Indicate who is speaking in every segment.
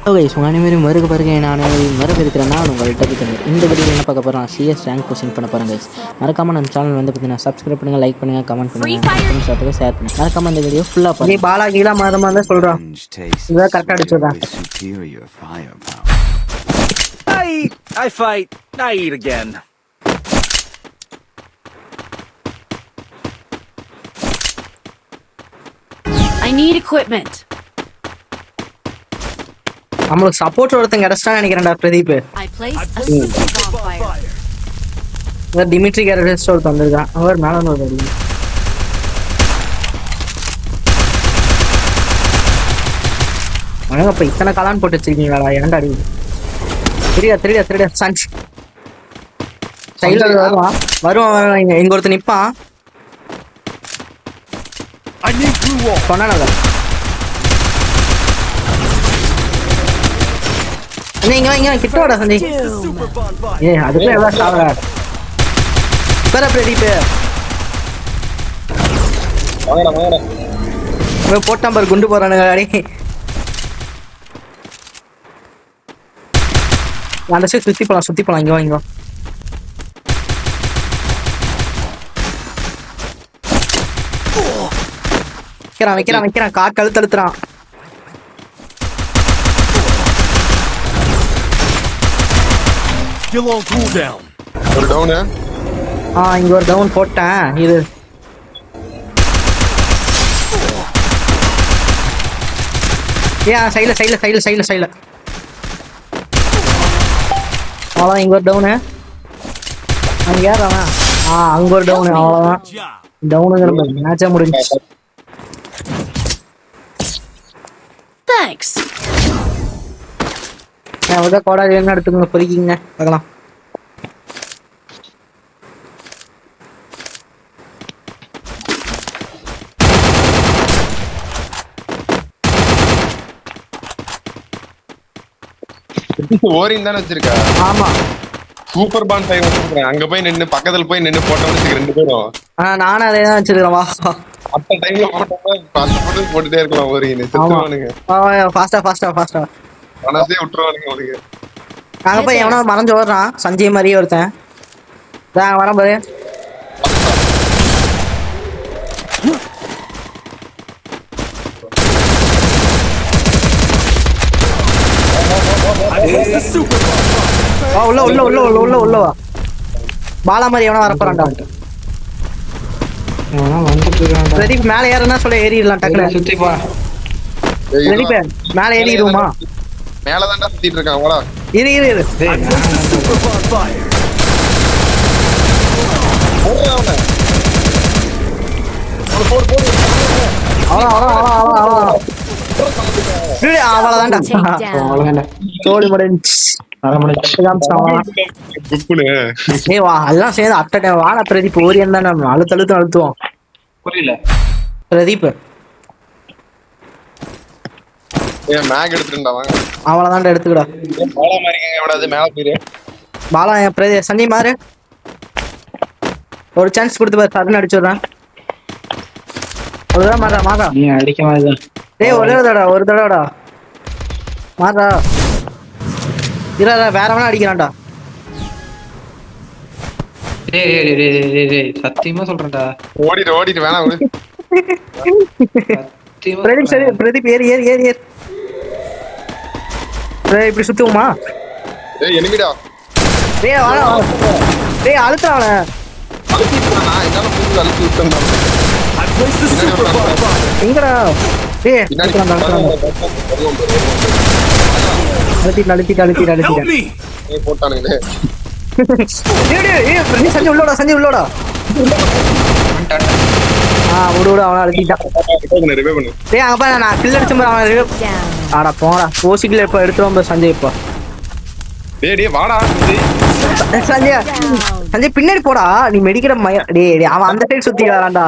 Speaker 1: Okay so அனைவரும் வருக நான் வரவிருக்கிறேன். நான் உங்கள் டபிள் இந்த வீடியோவில் என்ன பார்க்க போகிறோம், சிஎஸ் ரேங்க் கொஸ்டின் பண்ண போகிறேன் கைஸ். மறக்காமல் நம்ம சேனல் வந்து பார்த்தீங்கன்னா சப்ஸ்கிரைப் பண்ணுங்கள், லைக் பண்ணுங்கள், கமெண்ட் பண்ணுங்கள், ஷேர் பண்ணுங்கள். மறக்காமல் இந்த வீடியோ ஃபுல்லாக பாருங்கள். பாலா கீழே மாதமாக தான் சொல்கிறோம், இதுதான் கரெக்டாக அடிச்சுடுறேன்.
Speaker 2: I fight. I eat again.
Speaker 3: I need equipment.
Speaker 1: நம்மளுக்கு சப்போர்ட் ஒருத்தங்க கிடைச்சிட்டான்னு நினைக்கிறேன்டா Pradeep.
Speaker 3: I placed a super bonfire.
Speaker 1: Dimitri characters ஒருத்தர் வந்திருக்கான், அவர் மேலே வந்து வருது. அப்ப இத்தனை காலான்னு போட்டு வச்சிருக்கீங்களா, ஏன்டா அடி தெரியா சஞ்ச் சைடில் வருவான் இங்க ஒருத்தர் நிப்பான் சொன்னான இங்க கிட்ட வாடா சஞ்சய். அதுக்குள்ள எவ்வளவு சாவரா பேர பிரதீப் போட்டான் பாரு, குண்டு போறானுங்க அடி. அந்த சைடு சுத்தி போலாம் இங்க வாங்க. வைக்கிறான் காட்டு அழுத்தழுத்துறான்.
Speaker 4: ஒரு டவுன்.
Speaker 1: இங்க ஒரு டவுன் போட்டேன். இது சைடுல அவ்வளோதான். இங்க ஒரு டவுனு, அங்க ஏறான். அங்க ஒரு டவுனு, அவ்வளோதான். டவுனுங்கிற மேட்சா முடிஞ்சு.
Speaker 3: Thanks.
Speaker 1: கோடா என்ன எடுத்துக்கோங்க, பொறிக்கிங்க பார்க்கலாம்.
Speaker 4: ஓரிங் தானே வச்சிருக்கா?
Speaker 1: ஆமா,
Speaker 4: சூப்பர் பான் 5 வச்சிருக்கேன். அங்க போய் நின்னு பக்கத்துல போய் நின்னு போட்டோம்னு ரெண்டு பேரும்.
Speaker 1: நானும் அதே தான் வச்சிருக்கேன். வா
Speaker 4: அட்ட டைம்ல போட்டோம்னா பத்து போட்டு போட்டுட்டே இருக்கலாம். ஓரிங் செத்துவானுங்க.
Speaker 1: ஃபாஸ்டா
Speaker 4: மனசே விட்டுருவானுங்க அவனுக்கு.
Speaker 1: நாங்க போய் எவனோ மறைஞ்சு ஓடுறான், சஞ்சய் மாதிரியே ஒருத்தன். வரேன் பாரு. உள்ள வா. பாலா மாதிரி எவனா வரப்போறான்டா. பிரதீப் மேல ஏறனா சொல்ல ஏறிடலாம் டக்குனு. சுத்தி போ பிரதீப், மேல ஏறிடுவோமா?
Speaker 4: மேலதான்டா சுத்திட்டு இருக்கான். வாடா
Speaker 1: இரு அவ்வளவுதான்டா. தோடி முடிஞ்சு எல்லாம் சேர்ந்து அட்ட வாடா பிரதீப். ஓரியன் தான் நம்ம அழுத்துவோம்.
Speaker 5: புரியல
Speaker 1: பிரதீப் அவ்வளவுதான் எடுத்துக்கடா. பாலா பிரதீப் சஞ்சய் மாறு, ஒரு சான்ஸ் கொடுத்து பாரு, சரண் அடிச்சுடுறான். ஒரு தடவை மாறா
Speaker 5: நீ அடிக்க மாதிரி.
Speaker 1: டேய் ஒரு தடவைடா மாறா. வேற வேணா அடிக்கிறான்டா.
Speaker 5: சத்தியமா சொல்றேன்டா.
Speaker 4: ஓடிட்டு வேணாம்.
Speaker 1: பிரதீப் சரி, பிரதீப் ஏறி இப்படி சுத்துவோமா?
Speaker 4: எனிமிடா.
Speaker 1: டேய் வாடா. டேய் அழுத்துறானே. எங்கடா? டேய் அழுத்திட்டு
Speaker 4: போட்டானுங்களே.
Speaker 1: சஞ்சய் உள்ளோடா. விடு அவனை அழுத்திட்டான். டேய் அங்க பாரு, நான் கில் அடிச்ச மாதிரி அவன். ஆடா போடா, ஓசிக்கில் இப்ப எடுத்துருவோம் சஞ்சய். இப்போ
Speaker 4: வாடா
Speaker 1: சஞ்சய் பின்னாடி போடா, நீ மெடிக்கிற டேய் அவன் அந்த சைடு சுத்தி வரான்டா.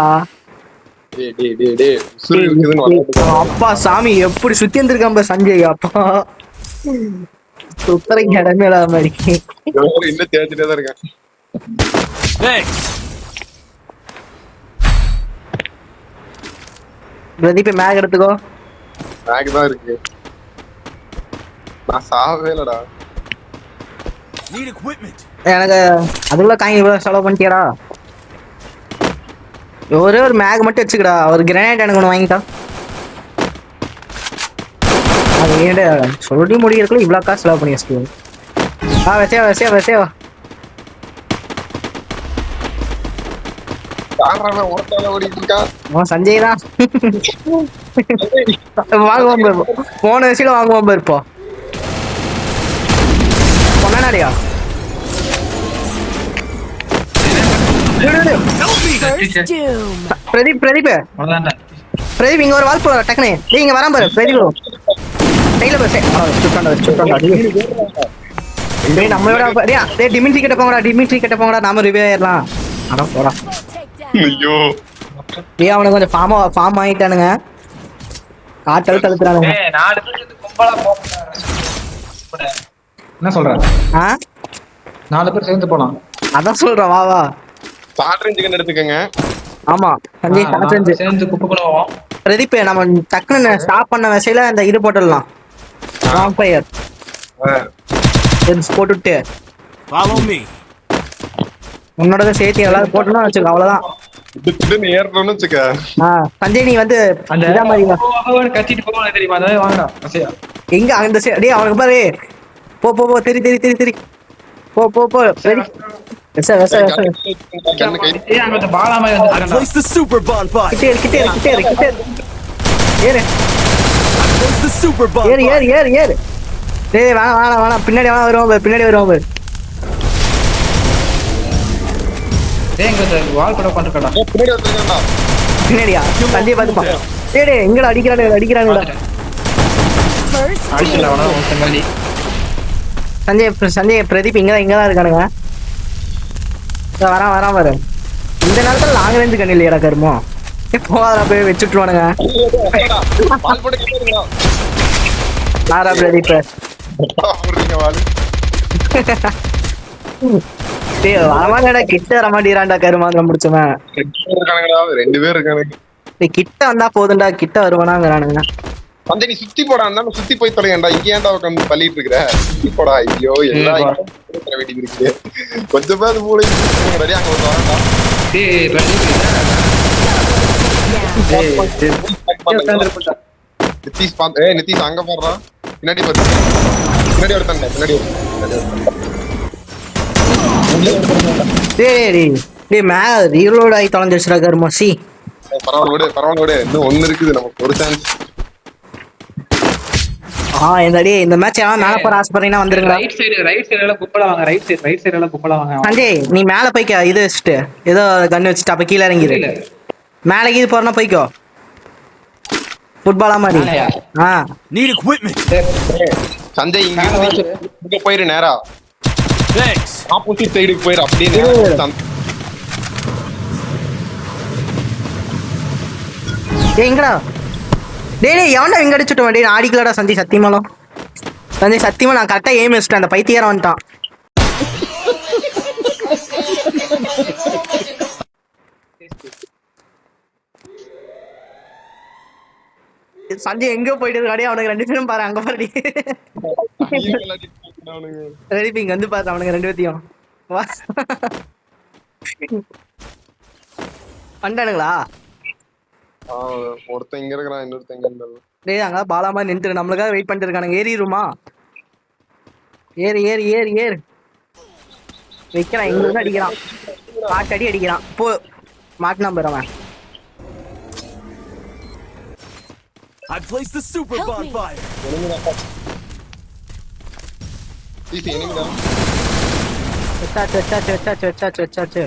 Speaker 1: அப்பா சாமி எப்படி சுத்தி வந்திருக்கான் சஞ்சய். அப்பா சுத்தரைக்கு இடமே இல்லாத மாதிரி
Speaker 4: இன்னும் தேய்ச்சிட்டே தான் இருக்கேன்.
Speaker 1: பிரதீப் மேக் எடுத்துக்கோ.
Speaker 4: பேக் தான் இருக்கு. நான் சாவே இல்லடா.
Speaker 2: Need equipment.
Speaker 1: எனக்கு அதுக்குள்ள காய் இவ்வளவு செலவு பண்ணிட்டியாடா? ஒரே ஒரு மேக் மட்டும் வச்சுக்கடா. ஒரு கிரானைட் எனக்கு ஒன்று வாங்கிட்டா. அது ஏன்டா சொல்லி முடிக்கிறதுக்குள்ள இவ்வளோ காசு செலவு பண்ணி வச்சுக்கோ. வசேவா
Speaker 4: யாரா ஓட்டால ஓடிட்டு இருக்கா?
Speaker 1: அவன் சஞ்சய் தான். வாங்குவான் பாரு. போன வயசுல வாங்குவான் பாரு. இப்போ பொன்னாடியா
Speaker 3: First doom.
Speaker 1: பிரதீப்
Speaker 5: அவ்வளவுதான்டா.
Speaker 1: பிரதீப் இங்க ஒரு வால் போல டக்குனே. டேய் இங்க வரான் பாரு பிரதீப். டைல பஸ் சுட்டோண்டா. டேய் நம்மளோட டேய் டிமிட்ரி கிட்ட போங்கடா நாம ரிவே ஆயிரலாம். அட போடா.
Speaker 4: ஐயோ
Speaker 1: டேய் அவனுக்கு கொஞ்சம் ஃபார்ம் ஆயிட்டானுங்க. காட்டல் தடுத்துறானுங்க.
Speaker 5: ஏய் 4 பேர் சேர்ந்து கும்பலா போறாங்க. என்ன சொல்ற? 4 பேர் சேர்ந்து போலாம்.
Speaker 1: அதான் சொல்றேன் வா.
Speaker 4: சாட்ரன் சிக்கன் எடுத்துக்கங்க.
Speaker 1: ஆமா சஞ்சய் காட்டஞ்சு
Speaker 5: சேர்ந்து குப்பைக்குள்ள போவோம்.
Speaker 1: பிரதீப் நம்ம டக்குன்னு ஸ்டாப் பண்ண வசையில அந்த இது போட்டுடலாம். வாம்பயர் போட்டுட்டு
Speaker 2: Follow me.
Speaker 1: உன்னோட சேர்த்து எல்லாரும் போட்டோம்னா வச்சுக்கோ அவ்வளவுதான்.
Speaker 4: திடீர்னு ஏறணும்னு வச்சுக்க.
Speaker 1: சஞ்சய் நீ வந்து
Speaker 5: அந்த
Speaker 1: இதா மாதிரி வா.
Speaker 5: கத்திட்டு போவாங்க தெரியுமா? அத வாங்கடா. அசையா.
Speaker 1: எங்க அந்த டேய் அவனுக்கு பாரு. போ தெரி போ சரி வெச
Speaker 4: கண்ணு கை
Speaker 5: ஏய் அங்க அந்த பாலா மாதிரி
Speaker 2: I
Speaker 5: வந்துட்டான்டா.
Speaker 2: placed the super bonfire.
Speaker 1: கிட்டே ஏறு
Speaker 2: I placed the super bonfire.
Speaker 1: ஏறு டேய் வேணாம் பின்னாடி வருவான் பாரு.
Speaker 5: ஏய் இங்க அந்த வால் கூட பண்ணிருக்கடா.
Speaker 4: பின்னாடி வந்துருக்கா.
Speaker 1: பின்னாடியா சஞ்சய் பாத்துப்பா. டேய் எங்கடா அடிக்கிறானுடா.
Speaker 3: First
Speaker 5: அடிச்சல
Speaker 3: doom.
Speaker 5: அவன ஒருத்தங்களி.
Speaker 1: சஞ்சய் பிரதீப் இங்கதான் இருக்கானுங்க. வரான் பாரு. இந்த நேரத்துல லாங் ரேஞ்சு கண்ணு இல்லையாடா கருமோ. போகாதா போய் வச்சுட்டுருவானுங்க.
Speaker 4: பால் போட்டு கேக்குறீங்களா?
Speaker 1: ஆரா பிரதீப்
Speaker 4: போடுறீங்க வால்.
Speaker 1: டேய் வரமாட்டா கிட்ட வரமாட்டீரான்டா கருமாந்திரம் முடிச்சவன்.
Speaker 4: இருக்கானுங்கடா. 2 பேர் இருக்கானுங்க.
Speaker 1: டேய் கிட்ட வந்தா போதும்டா. கிட்ட வருவானாங்கறானுங்க.
Speaker 4: வந்து நீ சுத்தி போடா. இருந்தாலும் சுத்தி போய் தொலைங்கடா. இங்க ஏன்டா உட்காந்து தள்ளிட்டு இருக்கற? சுத்தி போடா. ஐயோ எல்லாம் வேண்டியது இருக்கு. கொஞ்சம் பேர் மூளை ரெடி அங்க வந்து வரடா.
Speaker 5: டேய்
Speaker 4: நிதிஷ் நிதிஷ் அங்க போடுறா. பின்னாடி பாரு. பின்னாடி ஒருத்தன்.
Speaker 1: டேய் மே ரீலோட் ஆகி தொலைஞ்சிருச்சுடா கருமா.
Speaker 4: பரவாயில்ல விடு. இன்னும் 1 இருக்குது நமக்கு ஒரு சான்ஸ்.
Speaker 1: இந்த மேட்ச் எல்லாம் மேல போற ஆசைப்படுறீங்கன்னா வந்துருங்க.
Speaker 5: ரைட் சைடு எல்லாம் குப்பல வாங்க. ரைட் சைடு எல்லாம் குப்பல வாங்க.
Speaker 1: சஞ்சய் நீ மேல போய்க்க. இது வச்சுட்டு ஏதோ கன் வச்சுட்டு அப்ப கீழே இறங்கிரு. மேல கீது போறனா போய்க்கோ. ஃபுட்பாலா மாதிரி.
Speaker 2: Need equipment.
Speaker 4: சஞ்சய் இங்க போயிரு நேரா.
Speaker 2: Thanks.
Speaker 4: ஆப்போசிட் சைடுக்கு போயிரு. அப்படியே நேரா.
Speaker 1: டேய் எங்கடா? டேய் எவன்டா இங்க அடிச்சுட்டு டேய் நான் அடிக்கலடா சஞ்சய் சத்தியமா நான் கரெக்டா எய்ம் வச்சிட்டேன். அந்த பைத்தியாரம் வந்துட்டான். சஞ்சய் எங்க போயிட்டு இருக்காடே? அவனுக்கு 2 பேரும் பாரு அங்க பாருடி. ரெடி இங்க வந்து பாரு அவனுக்கு 2 பேத்தையும். வந்தானுங்களா?
Speaker 4: ஒருத்தன் இங்க இருக்கிறான். இன்னொருத்தன் இங்க இருந்தாலும்.
Speaker 1: டேய் அங்க பாலாமா நின்று நம்மளுக்காக வெயிட் பண்ணிட்டு இருக்கானுங்க. ஏறிடுமா? ஏறு வைக்கிறான். எங்க இருந்து அடிக்கிறான். காட்டடி அடிக்கிறான். போ மாட்டினா போறவன்.
Speaker 2: I placed the super
Speaker 3: Help me.
Speaker 2: bonfire.
Speaker 1: வச்சாச்சு.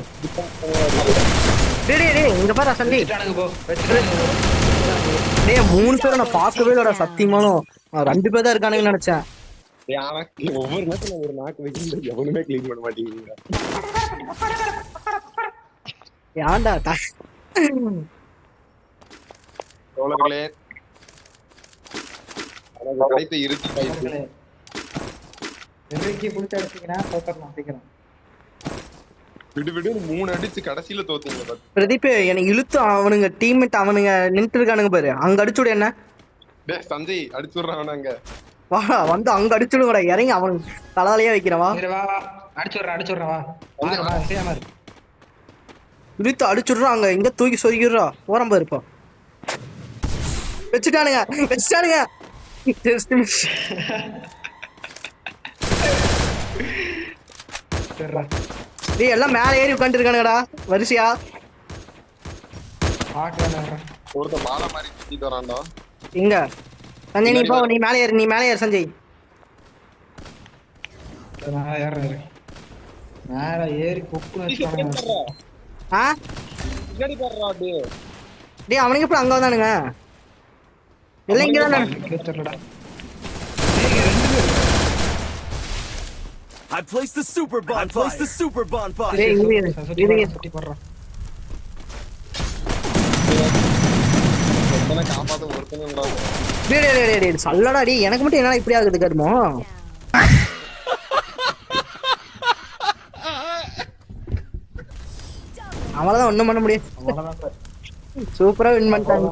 Speaker 1: டேய் இங்க பாரு சந்தி. டேய் 3 பேரை நான் பார்க்கவே இல்லடா சத்தியமானோ. 2 பேர் தான் இருக்கானுங்கன்னு நினைச்சேன்.
Speaker 4: ஒவ்வொரு நேரத்துல ஒரு நாக்கு வைக்கிறது எவனுமே கிளீன் பண்ண மாட்டேங்கிறீங்க.
Speaker 1: ஏன்டா
Speaker 4: தோழர்களே கிடைத்த இறுதி பயிற்சி. விடு 3 அடிச்சு கடைசியில தோத்தீங்க.
Speaker 1: பிரதீப் எனக்கு இழுத்து அவனுங்க டீம்மேட் அவனுங்க நின்று இருக்கானுங்க பாரு. அங்க அடிச்சுடு என்ன.
Speaker 4: சஞ்சய் அடிச்சு விடுறான் அங்க.
Speaker 1: வாடா வந்து அங்க அடிச்சுடுங்கடா இறங்கி அவன் தலையிலேயே வைக்கிறவா
Speaker 5: சரி வா வா அடிச்சு விட்றேன் வா வா செய்யாம இருக்கு
Speaker 1: இழுத்து அடிச்சுடுறா அங்க இங்க தூக்கி சொருகிடுறா ஓரம்பா இருப்பா வச்சுட்டானுங்க Just miss.
Speaker 5: சரிடா
Speaker 1: டேய் எல்லாம் மேல ஏறி உட்கார்ந்து இருக்கானுங்கடா வரிசையா
Speaker 5: பாக்குறேன்
Speaker 4: ஒருத்த மாலை மாதிரி சுத்திட்டு வரான்டா.
Speaker 1: எங்க சஞ்சய் நீ போ நீ மேலே ஏறு சஞ்சய்
Speaker 5: நான் ஏறேன் மேல ஏறி கொக்கு வச்சுட்டாங்க
Speaker 1: ஆ
Speaker 4: பின்னாடி பாடுறா அப்படியே.
Speaker 1: டேய் அவனுக்கு இப்ப அங்க வந்தானுங்க எல்லாம் இங்க தான்
Speaker 5: தெரியலடா
Speaker 2: I placed the super bonfire.
Speaker 1: டேய் இது
Speaker 5: சுத்தி போடுறான்
Speaker 4: ஒருத்தனை காப்பாத்த ஒருத்தனை விடாத.
Speaker 1: டேய் சல்லடா டேய் எனக்கு மட்டும் என்னடா இப்படி ஆகுது கருமோ அவளதான் ஒண்ணும் பண்ண முடியும்
Speaker 5: அவ்வளவுதான் சார்
Speaker 1: சூப்பரா வின் பண்ணிட்டாங்க